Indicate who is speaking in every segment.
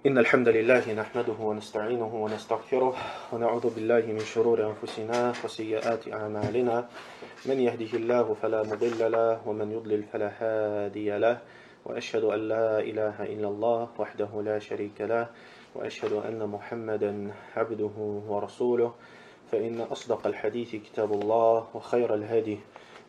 Speaker 1: إن الحمد لله نحمده ونستعينه ونستغفره ونعوذ بالله من شرور أنفسنا وسيئات أعمالنا من يهده الله فلا مضل له ومن يضلل فلا هادي له وأشهد أن لا إله إلا الله وحده لا شريك له وأشهد أن محمدا عبده ورسوله فإن أصدق الحديث كتاب الله وخير الهدي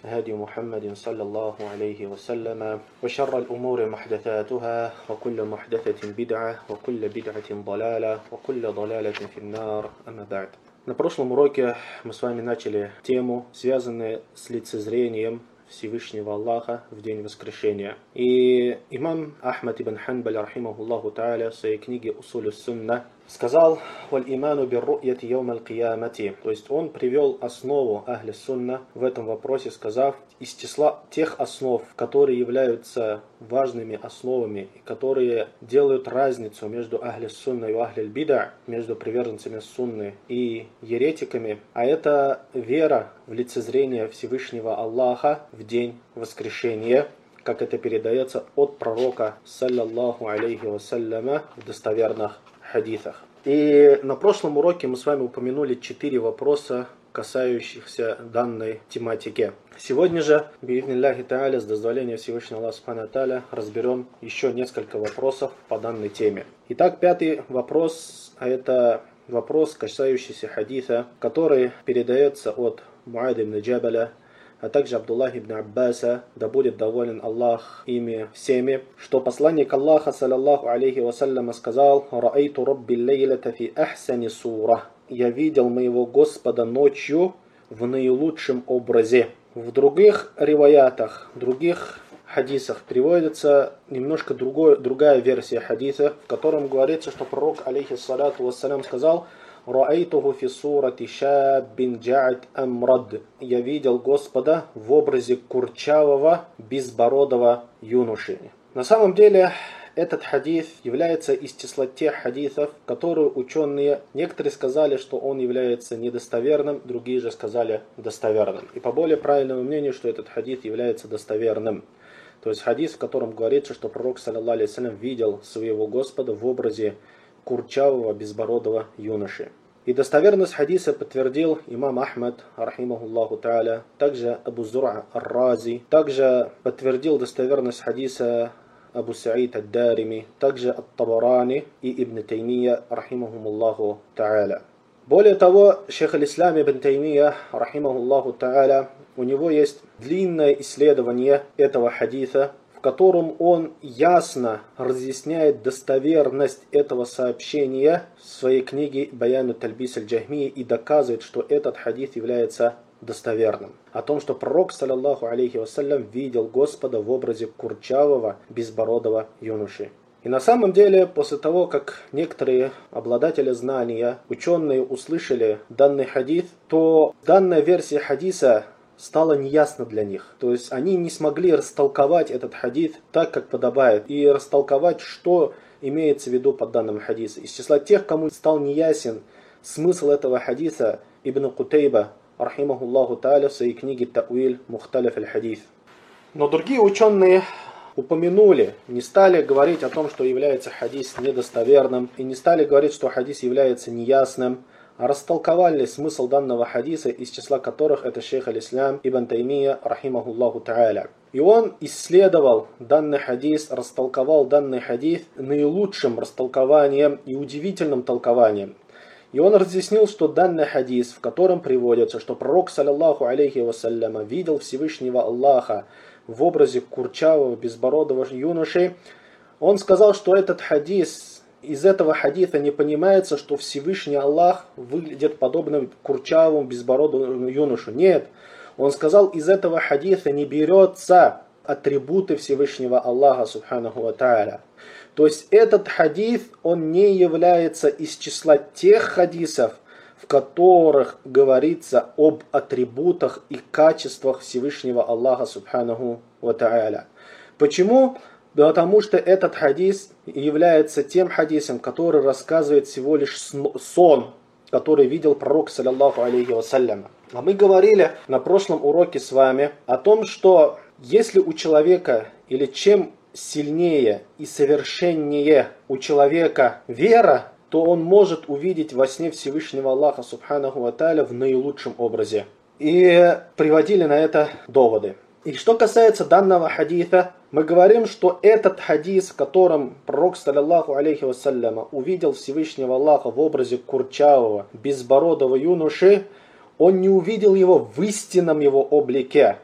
Speaker 1: هدي محمد صلى الله عليه وسلم وشر الأمور محدثاتها وكل محدثة بدعة وكل بدعة ضلالة وكل ضلالة في النار أما بعد. На прошлом уроке мы с вами начали тему, связанную с лицезрением Всевышнего Аллаха в день воскрешения. И имам Ахмад ибн Ханбаль, рахимахуллаху тааля, в своей книге «Усуль ас-сунна» сказал: «Валь иману бир-ру'яти йоум аль-киямати». То есть он привел основу ахли сунна в этом вопросе, сказав, из числа тех основ, которые являются важными основами, и которые делают разницу между ахли сунна и ахли аль-бида, между приверженцами сунны и еретиками, а это вера в лицезрение Всевышнего Аллаха в день воскрешения, как это передается от пророка, саллаллаху алейхи вассаляма, в достоверных хадисах. И на прошлом уроке мы с вами упомянули 4 вопроса, касающихся данной тематики. Сегодня же, би'идниллахи тааля, с дозволения Всевышнего Аллаха субхана тааля, разберем еще несколько вопросов по данной теме. Итак, 5-й вопрос, а это вопрос, касающийся хадиса, который передается от Муада ибн Джабаля, а также Абдуллаха ибн Аббаса, да будет доволен Аллах ими всеми, что посланник Аллаха, саллаллаху алейхи вассаляма, сказал: «Раайту рабби лейлата фи ахсани сура». «Я видел моего Господа ночью в наилучшем образе». В других риваятах, других хадисах приводится немножко другая версия хадиса, в котором говорится, что пророк, алейхиссалату вассалям, сказал: «Раайтуху фи сурати шаббин джа'ат амрад». «Я видел Господа в образе курчавого, безбородого юноши». На самом деле, этот хадис является из числа тех хадисов, которые ученые, некоторые сказали, что он является недостоверным, другие же сказали достоверным. И по более правильному мнению, что этот хадис является достоверным. То есть хадис, в котором говорится, что пророк, саллаллаху алейхи вассалям, видел своего Господа в образе курчавого, безбородого юноши. И достоверность хадиса подтвердил имам Ахмад, рахимахуллаху тааля, также Абу Зур'а ар-Рази, также подтвердил достоверность хадиса Абу Саид ад-Дарими, также ат-Табарани и Ибн Таймия, рахимахумуллаху тааля. Более того, шейх аль-Ислам Ибн Таймия, рахимахуллаху тааля, у него есть длинное исследование этого хадиса, в котором он ясно разъясняет достоверность этого сообщения в своей книге «Баяну Тальбис аль-Джахми» и доказывает, что этот хадис является достоверным. О том, что пророк, саллаллаху алейхи вассалям, видел Господа в образе курчавого, безбородого юноши. И на самом деле, после того, как некоторые обладатели знания, ученые, услышали данный хадис, то данная версия хадиса стало неясно для них. То есть они не смогли растолковать этот хадис так, как подобает, и растолковать, что имеется в виду под данным хадисом. Из числа тех, кому стал неясен смысл этого хадиса, Ибн Кутейба, рахимахуллаху тааля, в своей книге «Тауиль Мухталиф аль-Хадис». Но другие ученые упомянули, не стали говорить о том, что является хадис недостоверным, и не стали говорить, что хадис является неясным, а растолковали смысл данного хадиса, из числа которых это шейх аль-Ислам Ибн Таймия, рахимахуллаху тааля. И он исследовал данный хадис, растолковал данный хадис наилучшим растолкованием и удивительным толкованием. И он разъяснил, что данный хадис, в котором приводится, что пророк, саллаллаху алейхи вассаляма, видел Всевышнего Аллаха в образе курчавого, безбородого юноши, он сказал, что этот хадис, из этого хадиса не понимается, что Всевышний Аллах выглядит подобно курчавому, безбородому юношу. Нет, он сказал, из этого хадиса не берется атрибуты Всевышнего Аллаха, субханаху ва тааля. То есть этот хадис, он не является из числа тех хадисов, в которых говорится об атрибутах и качествах Всевышнего Аллаха, субханаху ва тааля. Почему? Потому что этот хадис является тем хадисом, который рассказывает всего лишь сон, который видел пророк, саллаллаху алейхи вассалям. А мы говорили на прошлом уроке с вами о том, что если у человека или чем сильнее и совершеннее у человека вера, то он может увидеть во сне Всевышнего Аллаха Субханаху ва Тааля в наилучшем образе. И приводили на это доводы. И что касается данного хадиса, мы говорим, что этот хадис, в котором пророк, саллаллаху алейхи вассаляма, увидел Всевышнего Аллаха в образе курчавого, безбородого юноши, он не увидел его в истинном его облике,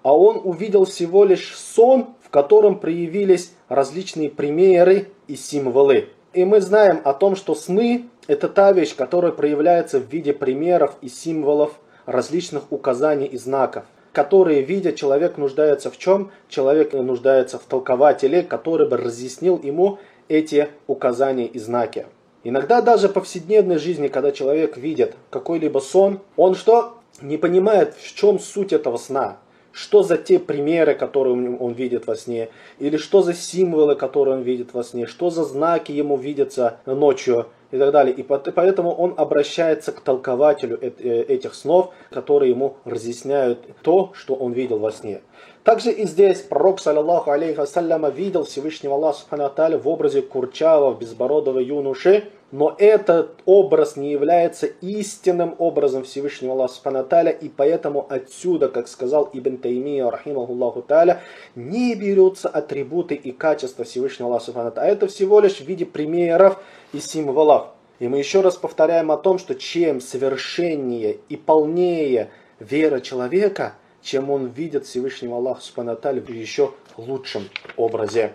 Speaker 1: а он увидел всего лишь сон, в котором проявились различные примеры и символы. И мы знаем о том, что сны – это та вещь, которая проявляется в виде примеров и символов, различных указаний и знаков, которые, видя, человек нуждается в чем? Человек нуждается в толкователе, который бы разъяснил ему эти указания и знаки. Иногда даже в повседневной жизни, когда человек видит какой-либо сон, он что? Не понимает, в чем суть этого сна. Что за те примеры, которые он видит во сне, или что за символы, которые он видит во сне, что за знаки ему видятся ночью и так далее. И поэтому он обращается к толкователю этих снов, которые ему разъясняют то, что он видел во сне. Также и здесь пророк, саллаллаху алейхи вассаляма, видел Всевышнего Аллаха субхану тааля в образе курчавого, безбородого юноши, но этот образ не является истинным образом Всевышнего Аллаха субхану тааля, и поэтому отсюда, как сказал Ибн Таймия, рахимахуллаху тааля, не берутся атрибуты и качества Всевышнего Аллаха субхану тааля, а это всего лишь в виде примеров и символов. И мы еще раз повторяем о том, что чем совершеннее и полнее вера человека, чем он видит Всевышнего Аллаха субхану тааля в еще лучшем образе.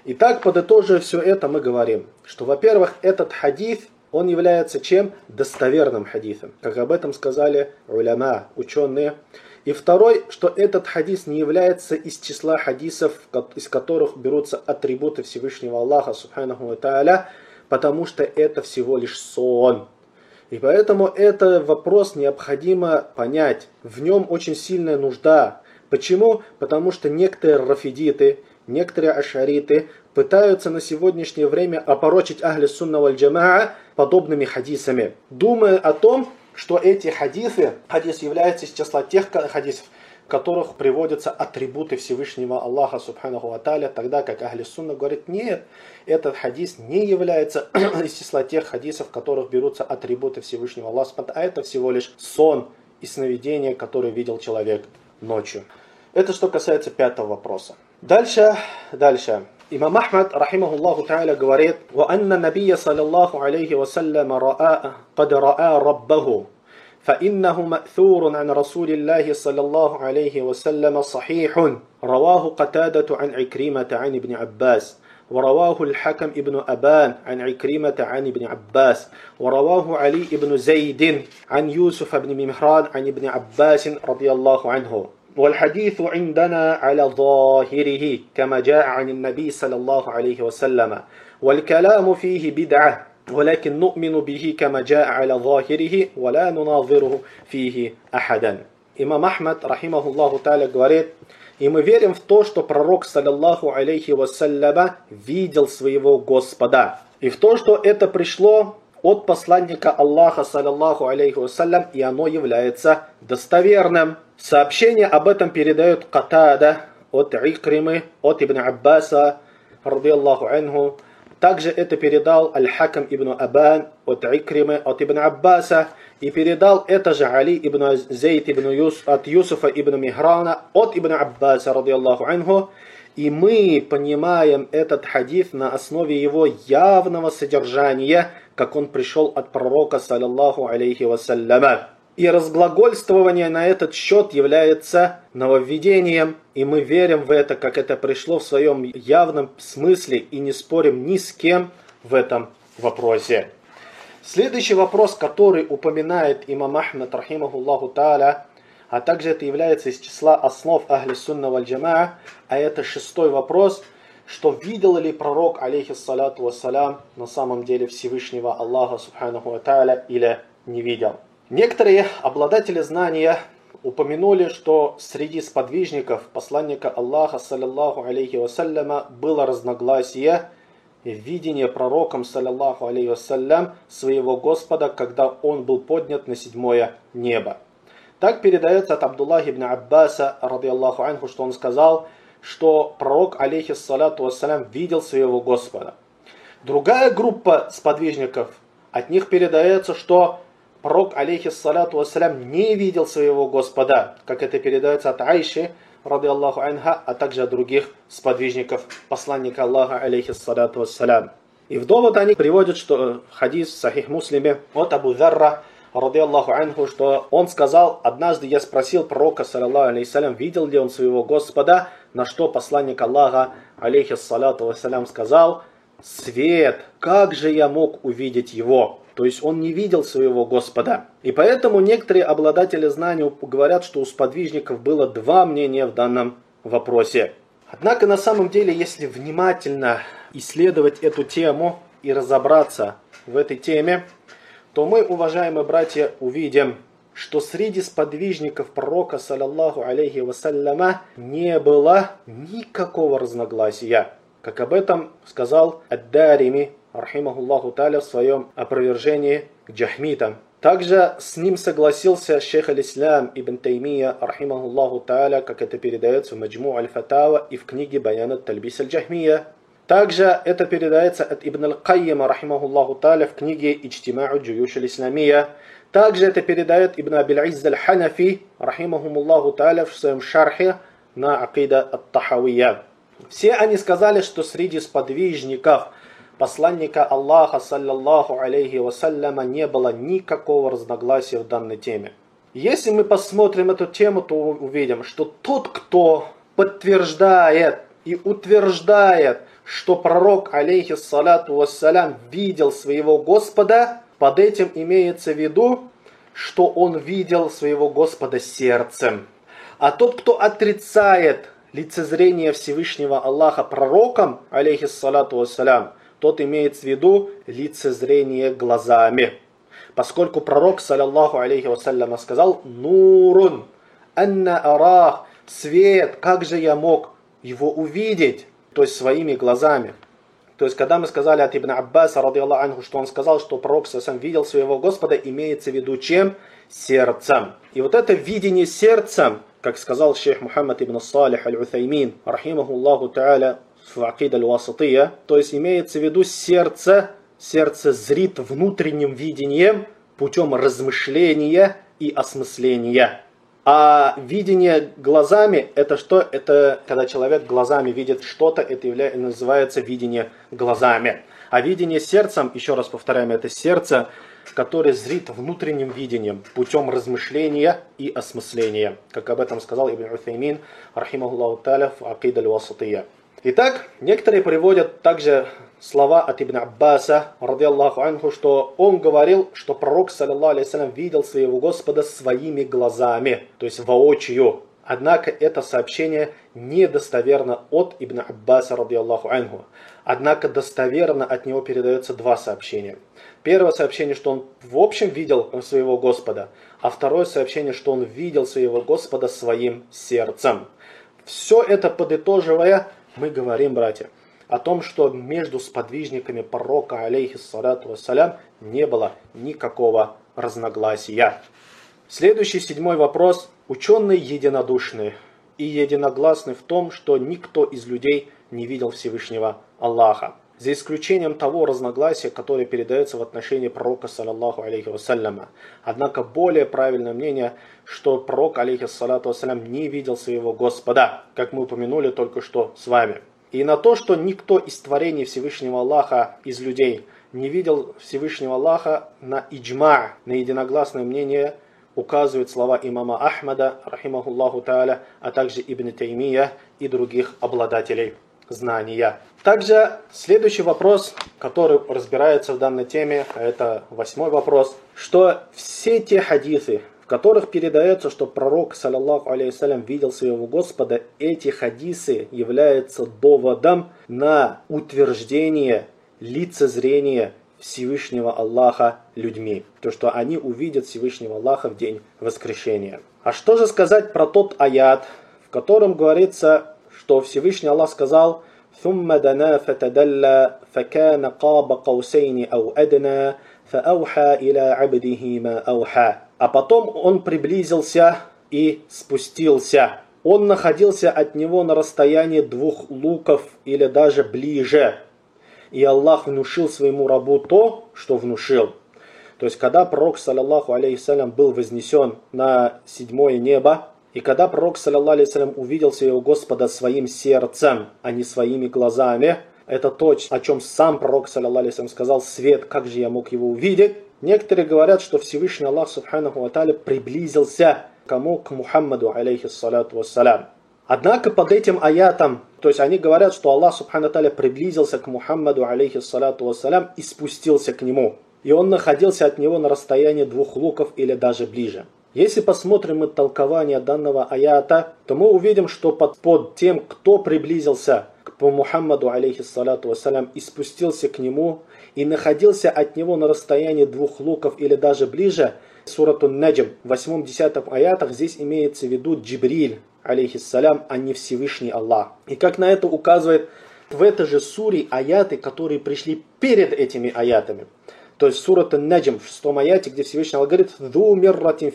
Speaker 1: Итак, подытоживая все это, мы говорим, что, во-первых, этот хадис, он является чем? Достоверным хадисом, как об этом сказали уляма, ученые. И второй, что этот хадис не является из числа хадисов, из которых берутся атрибуты Всевышнего Аллаха субханаху тааля, потому что это всего лишь сон. И поэтому этот вопрос необходимо понять. В нем очень сильная нужда. Почему? Потому что некоторые рафидиты, некоторые ашариты пытаются на сегодняшнее время опорочить ахли сунна валь джамаа подобными хадисами, думая о том, что эти хадис является из числа тех хадисов, в которых приводятся атрибуты Всевышнего Аллаха субханаху ва тааля, тогда как ахли сунна говорит, нет, этот хадис не является из числа тех хадисов, в которых берутся атрибуты Всевышнего Аллаха, а это всего лишь сон и сновидение, которое видел человек ночью. Это что касается пятого вопроса. Дальше. Имам Ахмад, рахимахуллаху тааля, говорит, وَأَنَّ النَّبِيَّ صَلَى اللَّهُ عَلَيْهِ وَسَلَّمَ قَدْ رَأَى رَبَّهُ فإنه مأثور عن رسول الله صلى الله عليه وسلم صحيح رواه قتادة عن عكرمة عن ابن عباس ورواه الحكم ابن أبان عن عكرمة عن ابن عباس ورواه علي بن زيد عن يوسف بن مهران عن ابن عباس رضي الله عنه والحديث عندنا على ظاهره كما جاء عن النبي صلى الله عليه وسلم والكلام فيه بدعة ولكن نؤمن به كما جاء على ظاهره ولا نناظره فيه أحدا. Имам Ахмад, рахимахуллаху тааля, говорит, и мы верим в то, что пророк, саллаллаху алейхи вассаляма, видел своего Господа. И в то, что это пришло от посланника Аллаха, саллаллаху алейхи вассалям, и оно является достоверным. Сообщение об этом передает Катада от Икримы, от Ибн Аббаса, радiyallahu анху. Также это передал Аль-Хакам ибн Абан от Икримы, от Ибн Аббаса. И передал это же Али ибн Зейд от Юсуфа ибн Михрана от Ибн Аббаса, радiyallahu анху. И мы понимаем этот хадис на основе его явного содержания, как он пришел от пророка, саллаллаху алейхи вассаляма. И разглагольствование на этот счет является нововведением, и мы верим в это, как это пришло в своем явном смысле, и не спорим ни с кем в этом вопросе. Следующий вопрос, который упоминает имам Ахмад, рахимахуллаху тааля, а также это является из числа основ ахли сунна валь джамаа, а это шестой вопрос, что видел ли пророк, алейхиссалату вассалям, на самом деле Всевышнего Аллаха, субханаху тааля, или не видел. Некоторые обладатели знания упомянули, что среди сподвижников посланника Аллаха, саллаллаху алейхи вассаляма, было разногласие в видении пророком, саллаллаху алейхи вассалям, своего Господа, когда он был поднят на седьмое небо. Так передается от Абдуллаха ибн Аббаса, радiyallahu анху, что он сказал, что пророк, алейхиссалату вассалям, видел своего Господа. Другая группа сподвижников, от них передается, что пророк, алейхиссалату вассалям, не видел своего Господа, как это передается от Айши, ради Аллаху анха, а также от других сподвижников посланника Аллаха, алейхиссалату вассалям. И в довод они приводят, что хадис в Сахих Муслиме от Абу Зарра, ради Аллаху анху, что он сказал: однажды я спросил пророка, саллаллаху алейхиссалям, видел ли он своего Господа, на что посланник Аллаха, алейхиссалату вассалям, сказал: свет, как же я мог увидеть его? То есть он не видел своего Господа. И поэтому некоторые обладатели знаний говорят, что у сподвижников было два мнения в данном вопросе. Однако на самом деле, если внимательно исследовать эту тему и разобраться в этой теме, то мы, уважаемые братья, увидим, что среди сподвижников пророка, саллаллаху алейхи вассаляма, не было никакого разногласия, как об этом сказал Ад-Дарими, рахимахуллаху та'аля, в своем опровержении к джахмитам. Также с ним согласился шейх аль-Ислам ибн Таймия, рахимахуллаху та'аля, как это передается в Маджму аль-Фатава и в книге Баян ат-Тальбис аль-Джахмия. Также это передается от Ибн аль-Кайима, рахимахуллаху та'аля, в книге Иджтимау джуюш аль-Исламия. Также это передает Ибн Абиль-Изз аль-Ханафи, рахимахумуллаху та'аля, в своем шархе на Акида ат-Тахавия. Все они сказали, что среди сподвижников посланника Аллаха, саллаллаху алейхи вассаляма, не было никакого разногласия в данной теме. Если мы посмотрим эту тему, то увидим, что тот, кто подтверждает и утверждает, что пророк, алейхиссалату вассалям, видел своего Господа, под этим имеется в виду, что он видел своего Господа сердцем. А тот, кто отрицает лицезрение Всевышнего Аллаха пророком, алейхиссалату вассалям, тот имеет в виду лицезрение глазами. Поскольку пророк, саллаллаху алейхи вассалям, сказал: «Нурун, анна арах», свет, как же я мог его увидеть, то есть своими глазами. То есть, когда мы сказали от Ибн Аббаса, ради Аллаху анху, что он сказал, что пророк сам видел своего Господа, имеется в виду чем? Сердцем. И вот это видение сердцем, как сказал шейх Мухаммад ибн Салих аль-Уthаймин, рахимахуллаху та'аля, в Акида аль-Васатия, то есть имеется в виду сердце зрит внутренним видением путем размышления и осмысления. А видение глазами, это что? Это когда человек глазами видит что-то, это называется видение глазами. А видение сердцем, еще раз повторяем, это сердце, которое зрит внутренним видением путем размышления и осмысления. Как об этом сказал Ибн Уthаймин, рахимахуллаху та'аля, в Акида аль-Васатия. Итак, некоторые приводят также слова от Ибн Аббаса, ради Аллаху анху, что он говорил, что пророк, саллаллаху алейхи вассалям, видел своего Господа своими глазами, то есть воочию. Однако это сообщение недостоверно от Ибн Аббаса, ради Аллаху анху. Однако достоверно от него передается два сообщения. Первое сообщение, что он в общем видел своего Господа, а второе сообщение, что он видел своего Господа своим сердцем. Все это подытоживая, мы говорим, братья, о том, что между сподвижниками пророка, алейхиссалату вассалям, не было никакого разногласия. Следующий, 7-й вопрос. Ученые единодушны и единогласны в том, что никто из людей не видел Всевышнего Аллаха, за исключением того разногласия, которое передается в отношении пророка, саллаллаху алейхи вассаляма. Однако более правильное мнение, что пророк, алейхиссалату вассалям, не видел своего Господа, как мы упомянули только что с вами. И на то, что никто из творений Всевышнего Аллаха, из людей, не видел Всевышнего Аллаха, на иджма, на единогласное мнение, указывают слова имама Ахмада, рахимахуллаху та'аля, а также Ибн Таймия и других обладателей знания. Также следующий вопрос, который разбирается в данной теме, это 8-й вопрос, что все те хадисы, в которых передается, что пророк, саллаллаху алейхи вассалям, видел своего Господа, эти хадисы являются доводом на утверждение лицезрения Всевышнего Аллаха людьми. То, что они увидят Всевышнего Аллаха в день воскрешения. А что же сказать про тот аят, в котором говорится, что Всевышний Аллах сказал: ثم دنا فتدلى فكان قاب قوسين أو أدنى فأوحى إلى عبده ما أوحى. А потом он приблизился и спустился. он находился от него на расстоянии 2 луков или даже ближе. И Аллах внушил своему рабу то, что внушил. То есть, когда пророк, саллаллаху алейхиссалям, был вознесен на 7-е небо, и когда пророк, саллаллаху алейхиссалям, увидел своего Господа своим сердцем, а не своими глазами, это то, о чем сам пророк, саллаллаху алейхиссалям, сказал: свет, как же я мог его увидеть? Некоторые говорят, что Всевышний Аллах, субханаху ва тааля, приблизился кому? К Мухаммаду, алейхиссалату вассалям. Однако под этим аятом, то есть они говорят, что Аллах, субхану ва тааля, приблизился к Мухаммаду, алейхиссалату вассалям, и спустился к нему. И он находился от него на расстоянии 2 луков или даже ближе. Если посмотрим мы толкование данного аята, то мы увидим, что под тем, кто приблизился к Мухаммаду, алейхиссалату вассалям, и спустился к нему, и находился от него на расстоянии 2 луков или даже ближе, сурату Наджм, в 8-10 аятах, здесь имеется в виду Джибриль, алейхиссалям, а не Всевышний Аллах. И как на это указывает в этой же суре аяты, которые пришли перед этими аятами. То есть сура Наджм в 6 аяте, где Всевышний Аллах говорит: «Ду мирратин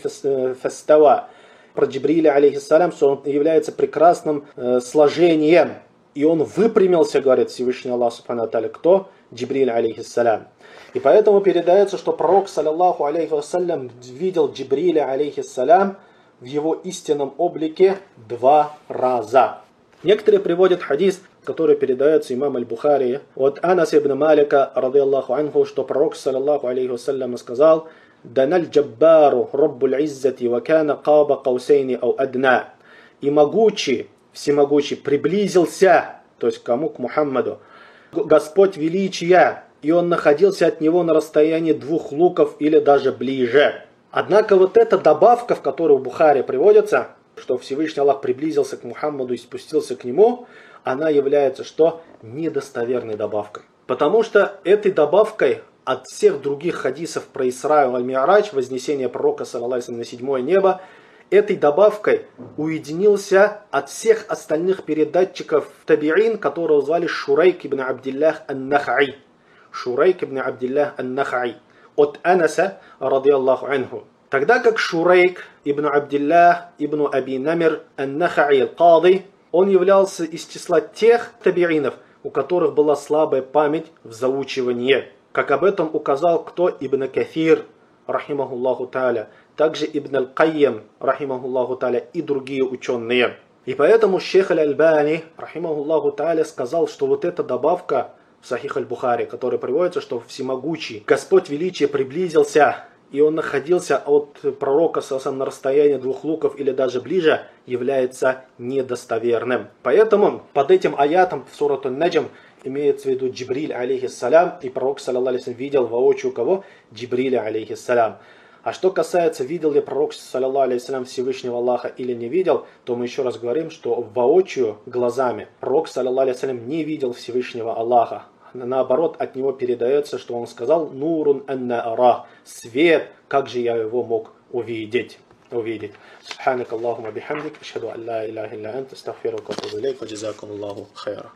Speaker 1: фастава». Про Джибриля, алейхиссалям, что он является прекрасным сложением. И он выпрямился, говорит Всевышний Аллах, субхану ва тааля. Кто? Джибриль, алейхиссалям. И поэтому передается, что пророк, саллаллаху алейхи вассалям, видел Джибриля, алейхиссалям, в его истинном облике 2 раза. Некоторые приводят хадис, который передается имам Аль-Бухари от Анас ибн Малика, радийаллаху анху, что пророк, саллаллаху алейхи вассалям, сказал: «Даналь джаббару раббуль иззати ва кана каба каусейни ау адна». И могучий, всемогучий приблизился, то есть к кому? К Мухаммаду, Господь величия, и он находился от него на расстоянии 2 луков или даже ближе. Однако вот эта добавка, в которой в Бухари приводится, что Всевышний Аллах приблизился к Мухаммаду и спустился к нему, она является что? Недостоверной добавкой. Потому что этой добавкой от всех других хадисов про Исра и Аль-Ми'радж, вознесение пророка, саллаллаху алейхи ва саллям, на 7-е небо, этой добавкой уединился от всех остальных передатчиков табиин, которого звали Шурайк ибн Абдиллах ан-Нахаи. Шурайк ибн Абдиллах ан-Нахаи. От Анаса, радийаллаху анху. Тогда как Шурайк ибн Абдиллах ибн Аби Намир ан-Нахаи аль-Кади, он являлся из числа тех табиинов, у которых была слабая память в заучивании. Как об этом указал кто? Ибн Кафир, рахимахуллаху тааля, также Ибн Аль-Кайям, рахимахуллаху тааля, и другие ученые. И поэтому шейх Аль-Альбани, рахимахуллаху тааля, сказал, что вот эта добавка в Сахих Аль-Бухари, которая приводится, что всемогучий Господь величия приблизился, и он находился от пророка на расстоянии 2 луков или даже ближе, является недостоверным. Поэтому под этим аятом в сурату Наджм имеется в виду Джибриль, алейхиссалям, и пророк, саллаллаху алейхи ва саллям, видел воочию кого? Джибриля, алейхиссалям. А что касается, видел ли пророк, саллаллаху алейхи ва саллям, Всевышнего Аллаха или не видел, то мы еще раз говорим, что воочию глазами пророк, саллаллаху алейхи ва саллям, не видел Всевышнего Аллаха. Наоборот, от него передается, что он сказал: «Нурун анна ара», свет, как же я его мог увидеть. Субханак Аллахума бихамдик, ашхаду ан ла илляха илля анта, астагфирука ва атубу илейк, ва джазакум Аллаху хайра.